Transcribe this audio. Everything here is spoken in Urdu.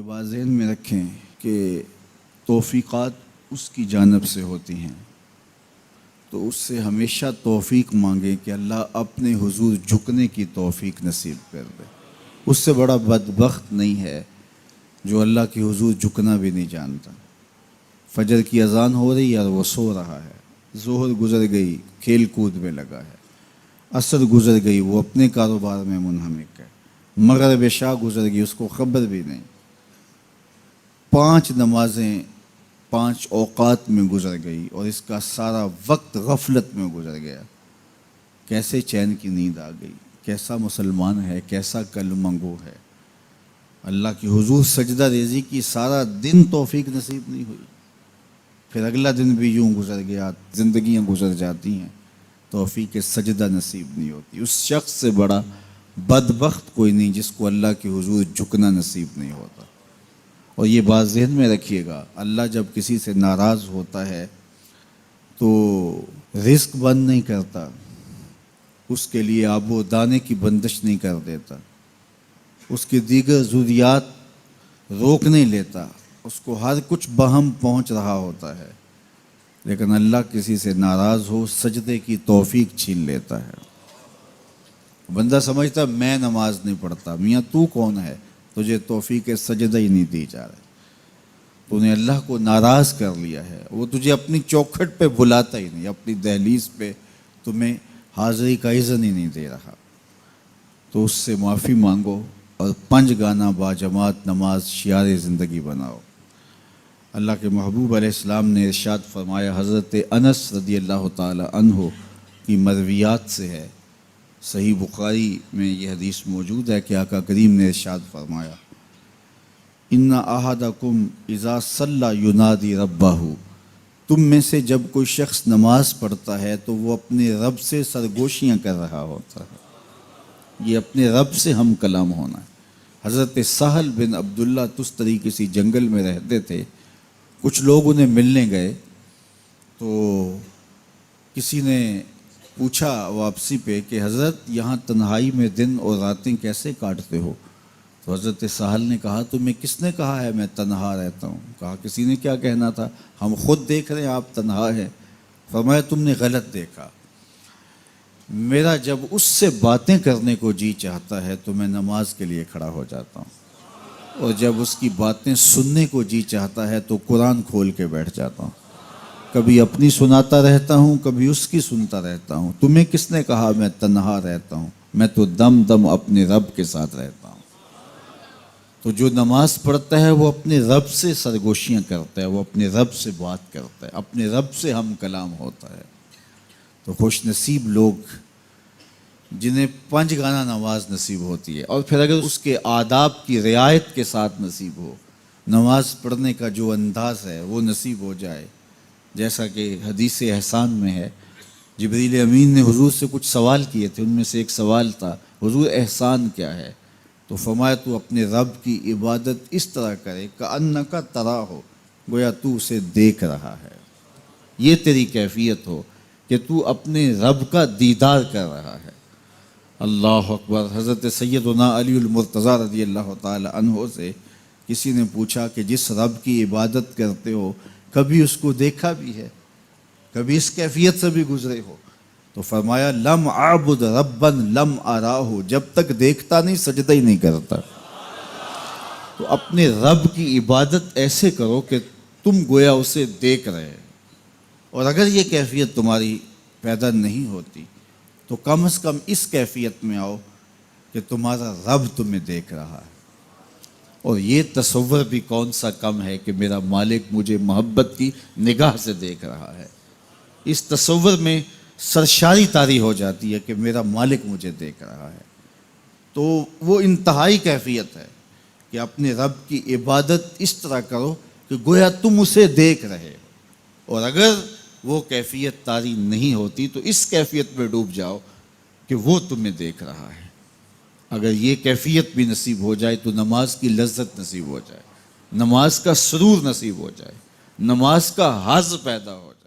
بات ذہن میں رکھیں کہ توفیقات اس کی جانب سے ہوتی ہیں، تو اس سے ہمیشہ توفیق مانگیں کہ اللہ اپنے حضور جھکنے کی توفیق نصیب کر دے۔ اس سے بڑا بدبخت نہیں ہے جو اللہ کے حضور جھکنا بھی نہیں جانتا۔ فجر کی اذان ہو رہی ہے اور وہ سو رہا ہے، ظہر گزر گئی کھیل کود میں لگا ہے، عصر گزر گئی وہ اپنے کاروبار میں منہمک ہے، مغرب عشاء گزر گئی اس کو خبر بھی نہیں، 5 نمازیں 5 اوقات میں گزر گئی اور اس کا سارا وقت غفلت میں گزر گیا۔ کیسے چین کی نیند آ گئی؟ کیسا مسلمان ہے، کیسا کلمہ گو ہے؟ اللہ کی حضور سجدہ ریزی کی سارا دن توفیق نصیب نہیں ہوئی، پھر اگلا دن بھی یوں گزر گیا، زندگیاں گزر جاتی ہیں، توفیق سجدہ نصیب نہیں ہوتی۔ اس شخص سے بڑا بدبخت کوئی نہیں جس کو اللہ کے حضور جھکنا نصیب نہیں ہوتا۔ اور یہ بات ذہن میں رکھیے گا، اللہ جب کسی سے ناراض ہوتا ہے تو رزق بند نہیں کرتا، اس کے لیے آب و دانے کی بندش نہیں کر دیتا، اس کی دیگر ضروریات روک نہیں لیتا، اس کو ہر کچھ بہم پہنچ رہا ہوتا ہے، لیکن اللہ کسی سے ناراض ہو سجدے کی توفیق چھین لیتا ہے۔ بندہ سمجھتا میں نماز نہیں پڑھتا، میاں تو کون ہے؟ تجھے توفیق سجدہ ہی نہیں دی جا رہی، تو نے اللہ کو ناراض کر لیا ہے، وہ تجھے اپنی چوکھٹ پہ بلاتا ہی نہیں، اپنی دہلیز پہ تمہیں حاضری کا اذن ہی نہیں دے رہا۔ تو اس سے معافی مانگو اور 5 گانا باجماعت نماز شعار زندگی بناؤ۔ اللہ کے محبوب علیہ السلام نے ارشاد فرمایا، حضرت انس رضی اللہ تعالی عنہ کی مرویات سے ہے، صحیح بخاری میں یہ حدیث موجود ہے کہ آقا کریم نے ارشاد فرمایا، ان احدکم اذا صلی ینادی ربہ، تم میں سے جب کوئی شخص نماز پڑھتا ہے تو وہ اپنے رب سے سرگوشیاں کر رہا ہوتا ہے۔ یہ اپنے رب سے ہم کلام ہونا ہے۔ حضرت سہل بن عبداللہ تستری کسی جنگل میں رہتے تھے، کچھ لوگ انہیں ملنے گئے تو کسی نے پوچھا واپسی پہ کہ حضرت یہاں تنہائی میں دن اور راتیں کیسے کاٹتے ہو؟ تو حضرت سہل نے کہا تمہیں کس نے کہا ہے میں تنہا رہتا ہوں؟ کہا کسی نے کیا کہنا تھا، ہم خود دیکھ رہے ہیں آپ تنہا ہیں۔ فرمایا تم نے غلط دیکھا، میرا جب اس سے باتیں کرنے کو جی چاہتا ہے تو میں نماز کے لیے کھڑا ہو جاتا ہوں، اور جب اس کی باتیں سننے کو جی چاہتا ہے تو قرآن کھول کے بیٹھ جاتا ہوں، کبھی اپنی سناتا رہتا ہوں کبھی اس کی سنتا رہتا ہوں۔ تمہیں کس نے کہا میں تنہا رہتا ہوں؟ میں تو دم دم اپنے رب کے ساتھ رہتا ہوں۔ تو جو نماز پڑھتا ہے وہ اپنے رب سے سرگوشیاں کرتا ہے، وہ اپنے رب سے بات کرتا ہے، اپنے رب سے ہم کلام ہوتا ہے۔ تو خوش نصیب لوگ جنہیں 5 گانا نماز نصیب ہوتی ہے، اور پھر اگر اس کے آداب کی رعایت کے ساتھ نصیب ہو، نماز پڑھنے کا جو انداز ہے وہ نصیب ہو جائے، جیسا کہ حدیث احسان میں ہے، جبریل امین نے حضور سے کچھ سوال کیے تھے، ان میں سے ایک سوال تھا حضور احسان کیا ہے؟ تو فرمایا تو اپنے رب کی عبادت اس طرح کرے کأنک تراہ، گویا تو اسے دیکھ رہا ہے، یہ تیری کیفیت ہو کہ تو اپنے رب کا دیدار کر رہا ہے۔ اللہ اکبر۔ حضرت سیدنا علی المرتضیٰ رضی اللہ تعالی عنہ سے کسی نے پوچھا کہ جس رب کی عبادت کرتے ہو کبھی اس کو دیکھا بھی ہے، کبھی اس کیفیت سے بھی گزرے ہو؟ تو فرمایا لم اعبد ربا لم اراہ، جب تک دیکھتا نہیں سجدہ ہی نہیں کرتا۔ تو اپنے رب کی عبادت ایسے کرو کہ تم گویا اسے دیکھ رہے، اور اگر یہ کیفیت تمہاری پیدا نہیں ہوتی تو کم از کم اس کیفیت میں آؤ کہ تمہارا رب تمہیں دیکھ رہا ہے۔ اور یہ تصور بھی کون سا کم ہے کہ میرا مالک مجھے محبت کی نگاہ سے دیکھ رہا ہے، اس تصور میں سرشاری طاری ہو جاتی ہے کہ میرا مالک مجھے دیکھ رہا ہے۔ تو وہ انتہائی کیفیت ہے کہ اپنے رب کی عبادت اس طرح کرو کہ گویا تم اسے دیکھ رہے ہو، اور اگر وہ کیفیت طاری نہیں ہوتی تو اس کیفیت میں ڈوب جاؤ کہ وہ تمہیں دیکھ رہا ہے۔ اگر یہ کیفیت بھی نصیب ہو جائے تو نماز کی لذت نصیب ہو جائے، نماز کا سرور نصیب ہو جائے، نماز کا حظ پیدا ہو جائے۔